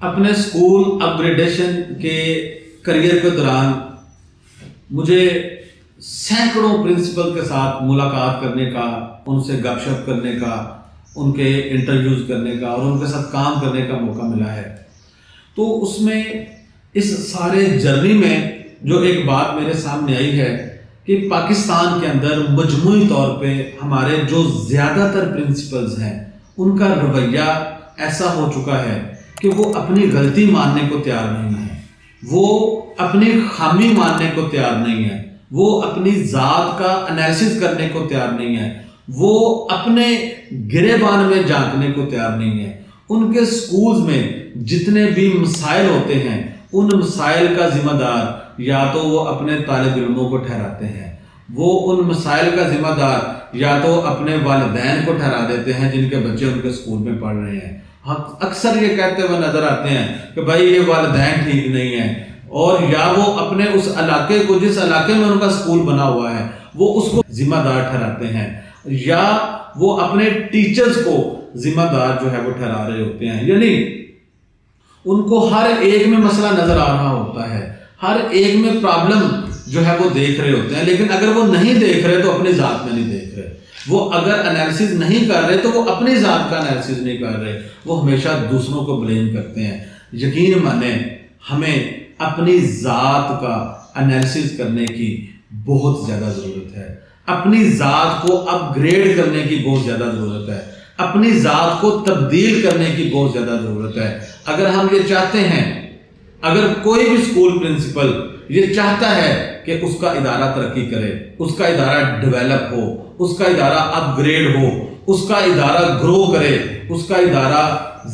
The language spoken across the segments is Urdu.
اپنے اسکول اپ گریڈیشن کے کریئر کے دوران مجھے سینکڑوں پرنسپل کے ساتھ ملاقات کرنے کا، ان سے گپ شپ کرنے کا، ان کے انٹرویوز کرنے کا اور ان کے ساتھ کام کرنے کا موقع ملا ہے۔ تو اس میں اس سارے جرنی میں جو ایک بات میرے سامنے آئی ہے کہ پاکستان کے اندر مجموعی طور پہ ہمارے جو زیادہ تر پرنسپلز ہیں ان کا رویہ ایسا ہو چکا ہے کہ وہ اپنی غلطی ماننے کو تیار نہیں ہے، وہ اپنی خامی ماننے کو تیار نہیں ہے، وہ اپنی ذات کا انالیسس کرنے کو تیار نہیں ہے، وہ اپنے گریبان میں جھانکنے کو تیار نہیں ہے۔ ان کے سکولز میں جتنے بھی مسائل ہوتے ہیں ان مسائل کا ذمہ دار یا تو وہ اپنے طالب علموں کو ٹھہراتے ہیں، وہ ان مسائل کا ذمہ دار یا تو اپنے والدین کو ٹھہرا دیتے ہیں جن کے بچے ان کے سکول میں پڑھ رہے ہیں۔ اکثر یہ کہتے ہوئے نظر آتے ہیں کہ بھائی یہ والدین ٹھیک نہیں ہیں، اور یا وہ اپنے اس علاقے کو، جس علاقے میں ان کا سکول بنا ہوا ہے، وہ اس کو ذمہ دار ٹھہراتے ہیں، یا وہ اپنے ٹیچرز کو ذمہ دار جو ہے وہ ٹھہرا رہے ہوتے ہیں۔ یعنی ان کو ہر ایک میں مسئلہ نظر آ رہا ہوتا ہے، ہر ایک میں پرابلم جو ہے وہ دیکھ رہے ہوتے ہیں، لیکن اگر وہ نہیں دیکھ رہے تو اپنی ذات میں نہیں دیکھ رہے، وہ اگر انالیسز نہیں کر رہے تو وہ اپنی ذات کا انالیسز نہیں کر رہے، وہ ہمیشہ دوسروں کو بلیم کرتے ہیں۔ یقین مانیں ہمیں اپنی ذات کا انالیسز کرنے کی بہت زیادہ ضرورت ہے، اپنی ذات کو اپ گریڈ کرنے کی بہت زیادہ ضرورت ہے، اپنی ذات کو تبدیل کرنے کی بہت زیادہ ضرورت ہے۔ اگر ہم یہ چاہتے ہیں، اگر کوئی بھی اسکول پرنسپل یہ چاہتا ہے کہ اس کا ادارہ ترقی کرے، اس کا ادارہ ڈیولپ ہو، اس کا ادارہ اپ گریڈ ہو، اس کا ادارہ گرو کرے، اس کا ادارہ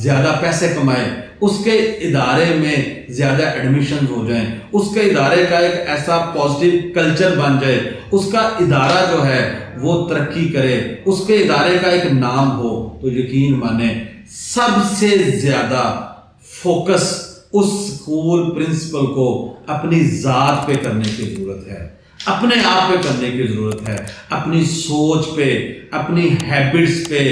زیادہ پیسے کمائے، اس کے ادارے میں زیادہ ایڈمیشن ہو جائیں، اس کے ادارے کا ایک ایسا پازیٹیو کلچر بن جائے، اس کا ادارہ جو ہے وہ ترقی کرے، اس کے ادارے کا ایک نام ہو، تو یقین مانیں سب سے زیادہ فوکس اس اسکول پرنسپل کو اپنی ذات پہ کرنے کی ضرورت ہے، اپنے آپ پہ کرنے کی ضرورت ہے، اپنی سوچ پہ، اپنی ہیبٹس پہ،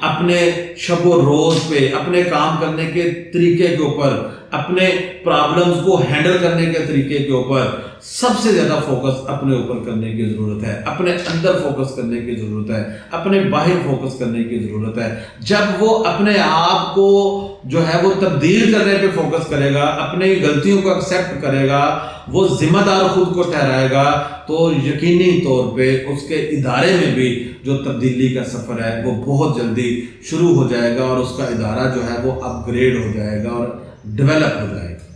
اپنے شب و روز پہ، اپنے کام کرنے کے طریقے کے اوپر، اپنے پرابلمز کو ہینڈل کرنے کے طریقے کے اوپر سب سے زیادہ فوکس اپنے اوپر کرنے کی ضرورت ہے، اپنے اندر فوکس کرنے کی ضرورت ہے، اپنے باہر فوکس کرنے کی ضرورت ہے۔ جب وہ اپنے آپ کو جو ہے وہ تبدیل کرنے پہ فوکس کرے گا، اپنی غلطیوں کو ایکسیپٹ کرے گا، وہ ذمہ دار خود کو ٹھہرائے گا، تو یقینی طور پہ اس کے ادارے میں بھی جو تبدیلی کا سفر ہے وہ بہت جلدی شروع ہو جائے گا، اور اس کا ادارہ جو ہے وہ اپ گریڈ ہو جائے گا اور ڈیولپ ہو جائے گا۔